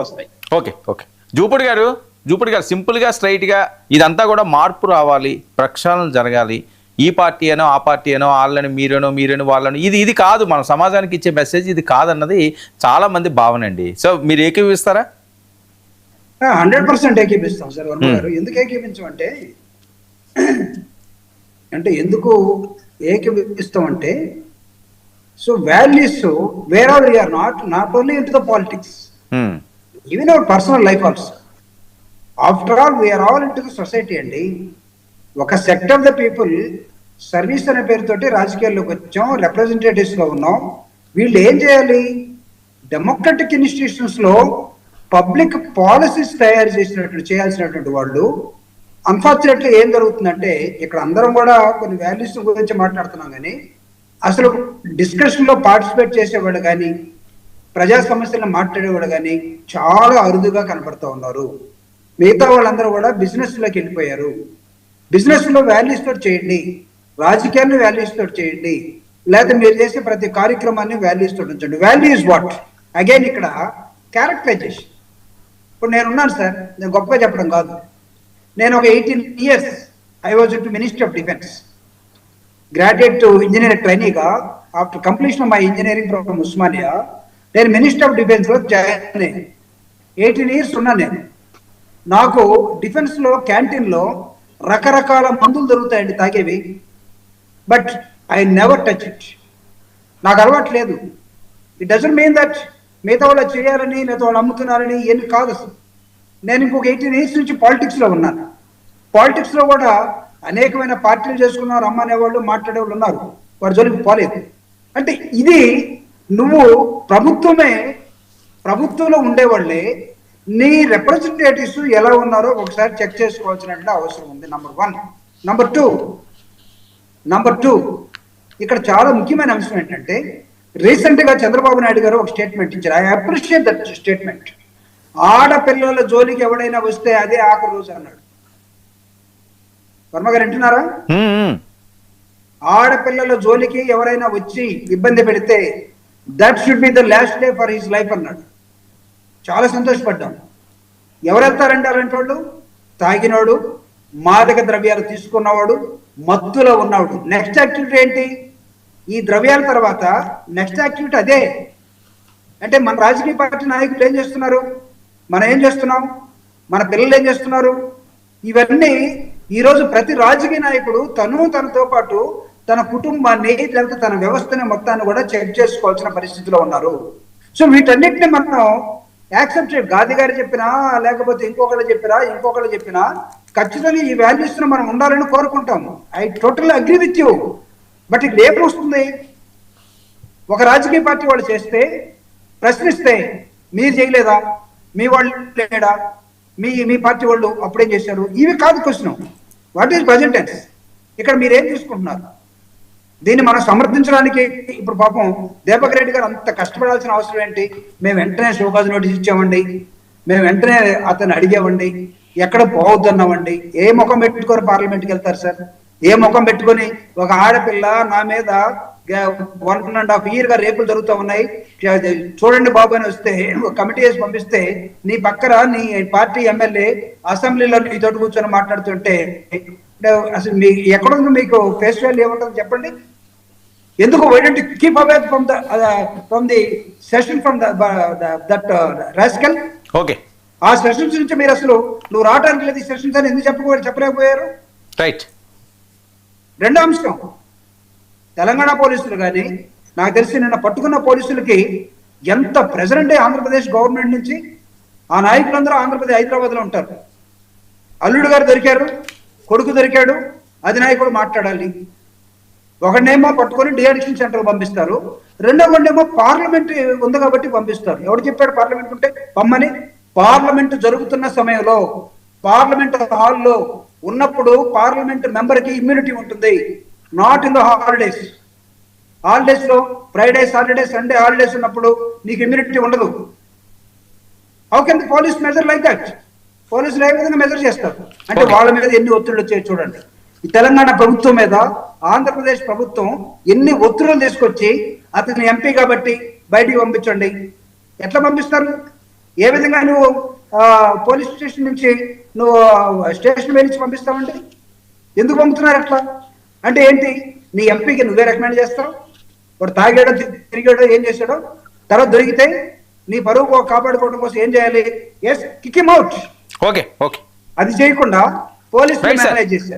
వస్తాయి. Okay okay Jupudi గారు సింపుల్గా స్ట్రైట్గా ఇదంతా కూడా మార్పు రావాలి, ప్రక్షాళన జరగాలి. ఈ పార్టీ అనో ఆ పార్టీ అనో వాళ్ళని మీరేనో వాళ్ళని ఇది కాదు, మన సమాజానికి ఇచ్చే మెసేజ్ ఇది కాదన్నది చాలా మంది భావన అండి. సో మీరు ఏకీవిస్తారా? 100% ఏకీపిస్తాం సార్ వర్మ గారు. ఎందుకు ఏకీపించమంటే ఎందుకు ఏకీపిస్తామంటే so values where are you are not only in to the politics, even our personal life also. After all we are all in to the society అండి. ఒక sector of the people service అనే పేరుతోటి రాజకీయాల్లోకి వచ్చాం, రిప్రజెంటేటివ్స్ గా ఉన్నాం. వీళ్ళు ఏం చేయాలి? డెమోక్రటిక్ ఇన్స్టిట్యూషన్స్ లో పబ్లిక్ పాలసీస్ తయారు చేయాల్సినటువంటి వాళ్ళు. అన్ఫార్చునేట్లీ ఏం జరుగుతుందంటే ఇక్కడ అందరం కూడా కొన్ని వాల్యూస్ గురించి మాట్లాడుతున్నాం, కానీ అసలు డిస్కషన్ లో పార్టిసిపేట్ చేసేవాడు కానీ ప్రజా సమస్యలను మాట్లాడేవాడు కానీ చాలా అరుదుగా కనపడుతూ ఉన్నారు. మిగతా వాళ్ళందరూ కూడా బిజినెస్ లోకి వెళ్ళిపోయారు. బిజినెస్ లో వాల్యూస్ తోటి చేయండి, రాజకీయాన్ని వాల్యూస్ తోటి చేయండి, లేదా మీరు చేసే ప్రతి కార్యక్రమాన్ని వాల్యూస్ తోటి ఉంచండి. Value is what? అగైన్ ఇక్కడ క్యారెక్టరైజేషన్. ఇప్పుడు నేనున్నాను సార్, నేను గొప్పగా చెప్పడం కాదు. నేను ఒక 18 years I was to ministry of defence, graduate engineering ట్రైనీగా. After completion of my engineering from Osmania నేను మినిస్ట్రీ ఆఫ్ డిఫెన్స్ లో జాయిన్ అయ్యాను. 18 years ఉన్నాను నేను. నాకు డిఫెన్స్ లో క్యాంటీన్ లో రకరకాల మందులు దొరుకుతాయండి తాగేవి, but I never touch it. నాకు అలవాటు లేదు. ఇట్ డజంట్ మీన్ దట్ మిగతా వాళ్ళు చేయాలని లేదా వాళ్ళు అమ్ముతున్నారని ఏమి కాదు. అసలు నేను ఇంకొక 18 years నుంచి పాలిటిక్స్ లో ఉన్నాను. పాలిటిక్స్ లో కూడా అనేకమైన పార్టీలు చేసుకున్నారు, అమ్మనేవాళ్ళు మాట్లాడేవాళ్ళు ఉన్నారు, వారి జోలికి పోలేదు. అంటే ఇది నువ్వు ప్రభుత్వంలో ఉండేవాళ్ళే నీ రిప్రజెంటేటివ్స్ ఎలా ఉన్నారో ఒకసారి చెక్ చేసుకోవాల్సిన అవసరం ఉంది. నంబర్ 1. నంబర్ టూ ఇక్కడ చాలా ముఖ్యమైన అంశం ఏంటంటే రీసెంట్ గా చంద్రబాబు నాయుడు గారు ఒక స్టేట్మెంట్ ఇచ్చారు. I appreciate that statement. ఆడపిల్లల జోలికి ఎవడైనా వస్తే అదే ఆఖరి రోజు అన్నాడు. వర్మ గారు వింటున్నారా? ఆడపిల్లల జోలికి ఎవరైనా వచ్చి ఇబ్బంది పెడితే that should be the last day for his life అన్నాడు. చాలా సంతోషపడ్డాం. ఎవరు వెళ్తారంటే అలాంటి వాళ్ళు? తాగినోడు, మాదక ద్రవ్యాలు తీసుకున్నవాడు, మత్తులో ఉన్నవాడు. నెక్స్ట్ యాక్టివిటీ ఏంటి? ఈ ద్రవ్యాల తర్వాత నెక్స్ట్ యాక్టివిటీ అదే. అంటే మన రాజకీయ పార్టీ నాయకులు ఏం చేస్తున్నారు, మనం ఏం చేస్తున్నాం, మన పిల్లలు ఏం చేస్తున్నారు? ఇవన్నీ ఈరోజు ప్రతి రాజకీయ నాయకుడు తనతో పాటు తన కుటుంబాన్ని లేకపోతే తన వ్యవస్థని మొత్తాన్ని కూడా చెక్ చేసుకోవాల్సిన పరిస్థితిలో ఉన్నారు. సో వీటన్నిటిని మనం యాక్సెప్ట్ చేయాలి. గాంధీ గారు చెప్పినా లేకపోతే ఇంకొకళ్ళు చెప్పినా ఖచ్చితంగా ఈ వాల్యూస్ మనం ఉండాలని కోరుకుంటాము. I totally agree with you. But ఇక్కడ ఏం వస్తుంది? ఒక రాజకీయ పార్టీ వాళ్ళు చేస్తే ప్రశ్నిస్తే మీరు చేయలేదా, మీ వాళ్ళు లేడా, మీ పార్టీ వాళ్ళు అప్పుడేం చేశారు, ఇవి కాదు question. What is present tense? ఇక్కడ మీరేం తీసుకుంటున్నారు? దీన్ని మనం సమర్థించడానికి ఇప్పుడు పాపం దీపక్ రెడ్డి గారు అంత కష్టపడాల్సిన అవసరం ఏంటి? మేము వెంటనే షోకాజ్ నోటీస్ ఇచ్చామండి, మేము వెంటనే అతను అడిగామండి, ఎక్కడ పోవద్దన్నామండి. ఏ ముఖం పెట్టుకొని పార్లమెంట్కి వెళ్తారు సార్? ఏ ముఖం పెట్టుకొని ఒక ఆడపిల్ల నా మీద 1.5 years గా రేపులు జరుగుతూ ఉన్నాయి, చూడండి బాబు అని వస్తే కమిటీ వేసి పంపిస్తే నీ పక్కన నీ పార్టీ ఎమ్మెల్యే అసెంబ్లీలో నీతో కూర్చొని మాట్లాడుతుంటే అసలు మీ ఎక్కడుంది మీకు ఫేస్ వాల్యూ ఏముంటుంది చెప్పండి? ఎందుకు why don't you keep away from the session from that rascal? Okay, ఆ సెషన్స్ నుంచి మీరు అసలు నువ్వు రావడానికి లేదు ఈ సెషన్స్ అని ఎందుకు చెప్పలేకపోయారు? రైట్. రెండో అంశం, తెలంగాణ పోలీసులు కానీ నాకు తెలిసి నిన్న పట్టుకున్న పోలీసులకి ఎంత ప్రెజర్ అంటే ఆంధ్రప్రదేశ్ గవర్నమెంట్ నుంచి. ఆ నాయకులందరూ హైదరాబాద్ లో ఉంటారు. అల్లుడు గారు దొరికారు, కొడుకు దొరికాడు, అధినాయకుడు మాట్లాడాలి. ఒకడేమో పట్టుకొని డిఅడిక్షన్ సెంటర్ పంపిస్తారు, రెండో వాడినేమో పార్లమెంట్ ఉంది కాబట్టి పంపిస్తారు. ఎవడు చెప్పాడు పార్లమెంట్ ఉంటే పమ్మని? పార్లమెంట్ జరుగుతున్న సమయంలో పార్లమెంట్ హాల్లో ఉన్నప్పుడు పార్లమెంట్ మెంబర్ కి ఇమ్యూనిటీ ఉంటుంది. నాట్ ఇన్ ద హాలిడేస్ లో ఫ్రైడే, సాటర్డే, సండే హాలిడేస్ ఉన్నప్పుడు నీకు ఇమ్యూనిటీ ఉండదు. How can the police measure like that? పోలీసులు ఏ విధంగా మెజర్ చేస్తారు? అంటే వాళ్ళ మీద ఎన్ని ఒత్తిళ్ళు వచ్చాయి చూడండి. ఈ తెలంగాణ ప్రభుత్వం మీద ఆంధ్రప్రదేశ్ ప్రభుత్వం ఎన్ని ఒత్తిళ్లు తీసుకొచ్చి అతని ఎంపీ కాబట్టి బయటికి పంపించండి. ఎట్లా పంపిస్తారు? ఏ విధంగా నువ్వు పోలీస్ స్టేషన్ నుంచి నువ్వు స్టేషన్ వెళ్ళి పంపిస్తావండి? ఎందుకు పంపుతున్నారు అట్లా? అంటే ఏంటి, నీ ఎంపీకి నువ్వే రికమెండ్ చేస్తావు? వాడు తాగాడో తిరిగాడో ఏం చేశాడో తర్వాత దొరికితే నీ పరువు కాపాడుకోవడం కోసం ఏం చేయాలి? Yes, kick him out. Okay okay అది చేయకుండా పోలీసులు Right, sir. మేనేజ్ చేశారు.